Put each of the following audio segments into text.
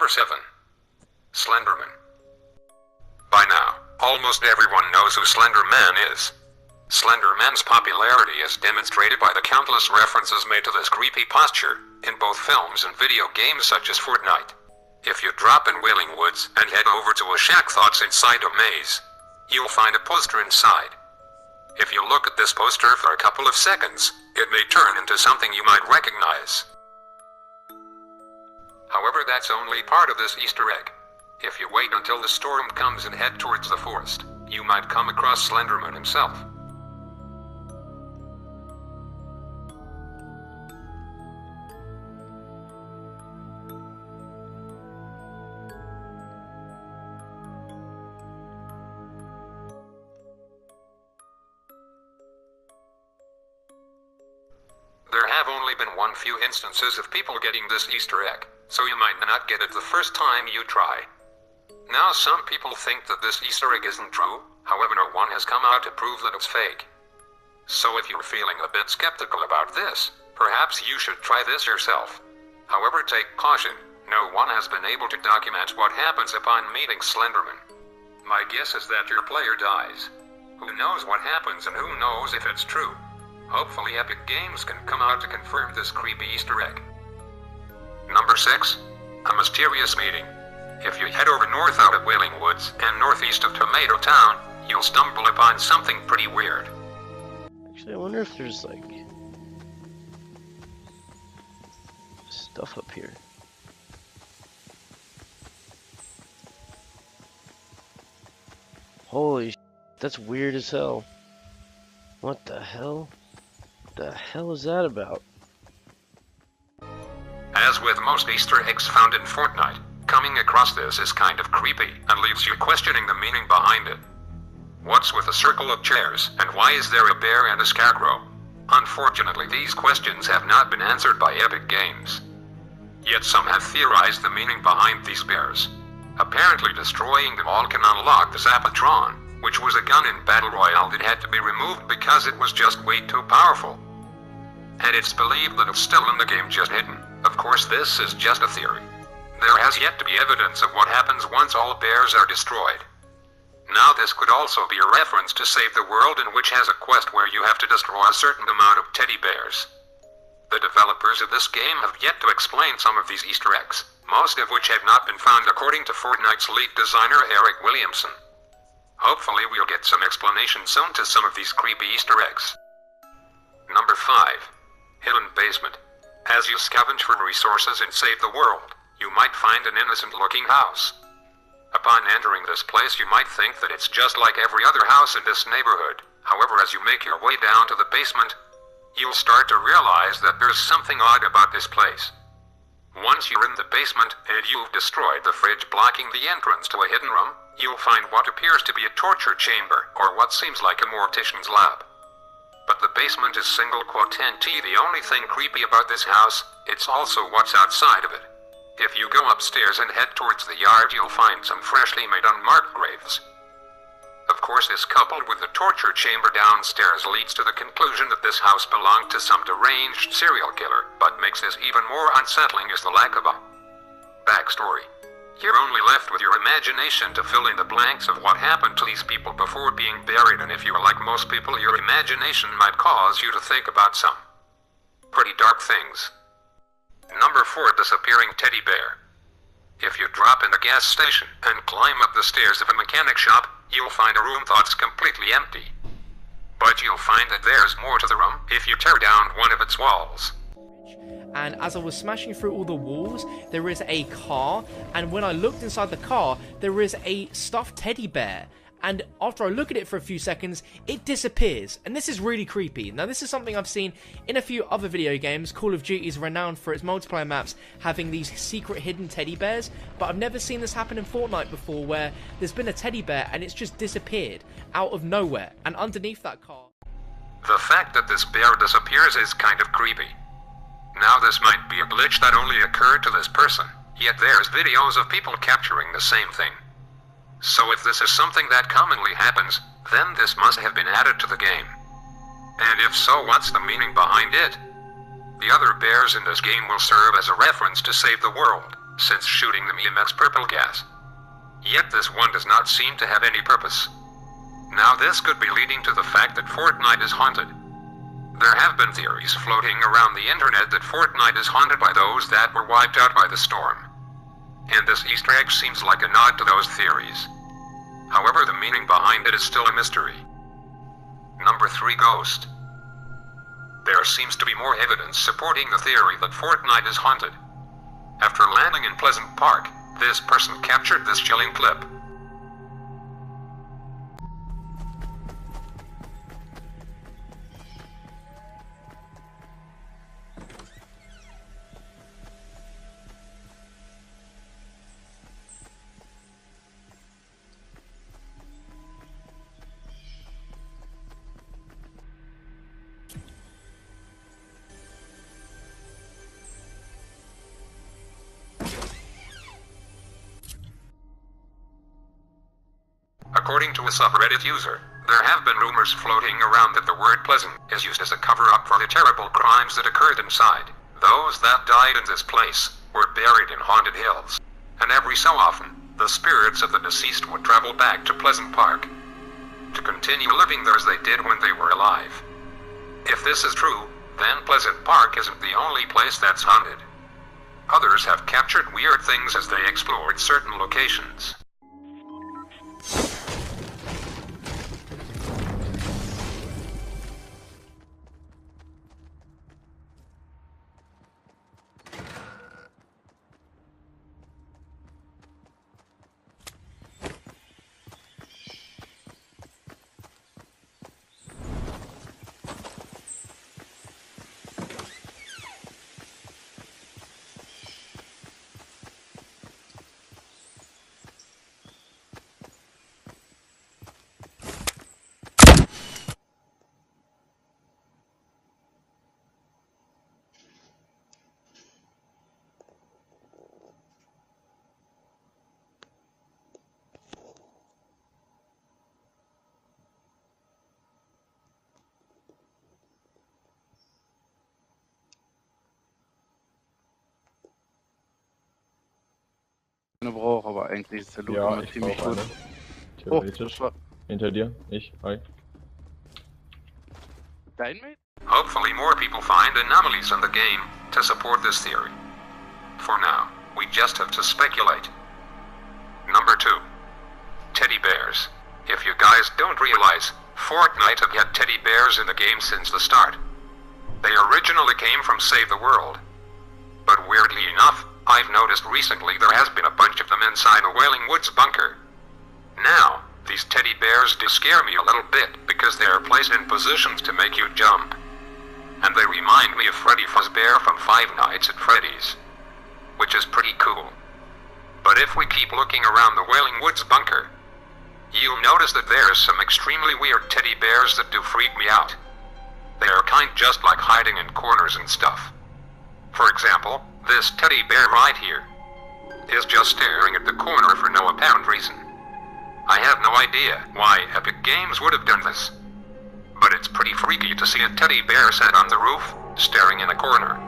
Number 7. Slenderman. By now, almost everyone knows who Slenderman is. Slenderman's popularity is demonstrated by the countless references made to this creepy posture in both films and video games such as Fortnite. If you drop in Wailing Woods and head over to a shack that's inside a maze, you'll find a poster inside. If you look at this poster for a couple of seconds, it may turn into something you might recognize. However, that's only part of this Easter egg. If you wait until the storm comes and head towards the forest, you might come across Slenderman himself. There have only been one few instances of people getting this Easter egg, so you might not get it the first time you try. Now some people think that this Easter egg isn't true, however no one has come out to prove that it's fake. So if you're feeling a bit skeptical about this, perhaps you should try this yourself. However, take caution, no one has been able to document what happens upon meeting Slenderman. My guess is that your player dies. Who knows what happens and who knows if it's true? Hopefully Epic Games can come out to confirm this creepy Easter egg. Number 6. A mysterious meeting. If you head over north out of Wailing Woods and northeast of Tomato Town, you'll stumble upon something pretty weird. Actually, I wonder if there's like stuff up here. Holy sh**, that's weird as hell. What the hell? The hell is that about? As with most Easter eggs found in Fortnite, coming across this is kind of creepy and leaves you questioning the meaning behind it. What's with a circle of chairs, and why is there a bear and a scarecrow? Unfortunately, these questions have not been answered by Epic Games. Yet some have theorized the meaning behind these bears. Apparently destroying them all can unlock the zapotron, which was a gun in Battle Royale that had to be removed because it was just way too powerful. And it's believed that it's still in the game, just hidden. Of course, this is just a theory. There has yet to be evidence of what happens once all bears are destroyed. Now this could also be a reference to Save the World, in which has a quest where you have to destroy a certain amount of teddy bears. The developers of this game have yet to explain some of these Easter eggs, most of which have not been found according to Fortnite's lead designer Eric Williamson. Hopefully we'll get some explanation soon to some of these creepy Easter eggs. Number 5. Hidden basement. As you scavenge for resources and save the world, you might find an innocent-looking house. Upon entering this place, you might think that it's just like every other house in this neighborhood. However, as you make your way down to the basement, you'll start to realize that there's something odd about this place. Once you're in the basement and you've destroyed the fridge blocking the entrance to a hidden room, you'll find what appears to be a torture chamber, or what seems like a mortician's lab. But the basement is single quote NT the only thing creepy about this house. It's also what's outside of it. If you go upstairs and head towards the yard, you'll find some freshly made unmarked graves. Of course, this coupled with the torture chamber downstairs leads to the conclusion that this house belonged to some deranged serial killer, but makes this even more unsettling is the lack of a backstory. You're only left with your imagination to fill in the blanks of what happened to these people before being buried, and if you're like most people, your imagination might cause you to think about some pretty dark things. Number 4. Disappearing teddy bear. If you drop in the gas station and climb up the stairs of a mechanic shop, you'll find a room that's completely empty. But you'll find that there's more to the room if you tear down one of its walls. And as I was smashing through all the walls, there is a car, and when I looked inside the car, there is a stuffed teddy bear. And after I look at it for a few seconds, it disappears. And this is really creepy. Now, this is something I've seen in a few other video games. Call of Duty is renowned for its multiplayer maps having these secret hidden teddy bears. But I've never seen this happen in Fortnite before, where there's been a teddy bear and it's just disappeared out of nowhere. And underneath that car... The fact that this bear disappears is kind of creepy. Now, this might be a glitch that only occurred to this person, yet there's videos of people capturing the same thing. So if this is something that commonly happens, then this must have been added to the game. And if so, what's the meaning behind it? The other bears in this game will serve as a reference to Save the World, since shooting them emits purple gas. Yet this one does not seem to have any purpose. Now this could be leading to the fact that Fortnite is haunted. There have been theories floating around the internet that Fortnite is haunted by those that were wiped out by the storm. And this Easter egg seems like a nod to those theories. However, the meaning behind it is still a mystery. Number 3, Ghost. There seems to be more evidence supporting the theory that Fortnite is haunted. After landing in Pleasant Park, this person captured this chilling clip. According to a subreddit user, there have been rumors floating around that the word pleasant is used as a cover-up for the terrible crimes that occurred inside. Those that died in this place were buried in haunted hills, and every so often, the spirits of the deceased would travel back to Pleasant Park to continue living there as they did when they were alive. If this is true, then Pleasant Park isn't the only place that's haunted. Others have captured weird things as they explored certain locations. Eine brauche, aber eigentlich ist der Loot Ja, immer ich ziemlich brauche gut. eine. Theoretisch. Oh, Hinter dir. Ich. Hi. dein Mate? Hopefully more people find anomalies in the game to support this theory. For now, we just have to speculate. Number 2. Teddy bears. If you guys don't realize, Fortnite have had teddy bears in the game since the start. They originally came from Save the World. But weirdly enough, I've noticed recently there has been a bunch of them inside the Wailing Woods bunker. Now, these teddy bears do scare me a little bit because they are placed in positions to make you jump. And they remind me of Freddy Fazbear from Five Nights at Freddy's, which is pretty cool. But if we keep looking around the Wailing Woods bunker, you'll notice that there's some extremely weird teddy bears that do freak me out. They are kind just like hiding in corners and stuff. For example, this teddy bear right here is just staring at the corner for no apparent reason. I have no idea why Epic Games would have done this, but it's pretty freaky to see a teddy bear sat on the roof, staring in a corner.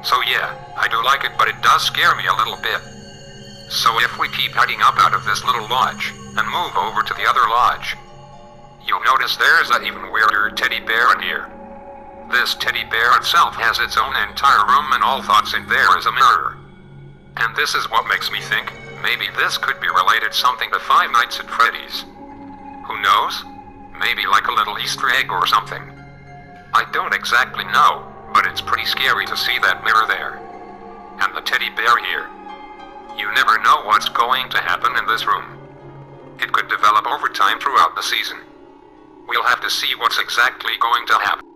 So yeah, I do like it, but it does scare me a little bit. So if we keep heading up out of this little lodge and move over to the other lodge, you'll notice there's an even weirder teddy bear in here. This teddy bear itself has its own entire room and all thoughts in there is a mirror. And this is what makes me think maybe this could be related something to Five Nights at Freddy's. Who knows? Maybe like a little Easter egg or something. I don't exactly know, but it's pretty scary to see that mirror there. And the teddy bear here. You never know what's going to happen in this room. It could develop over time throughout the season. We'll have to see what's exactly going to happen.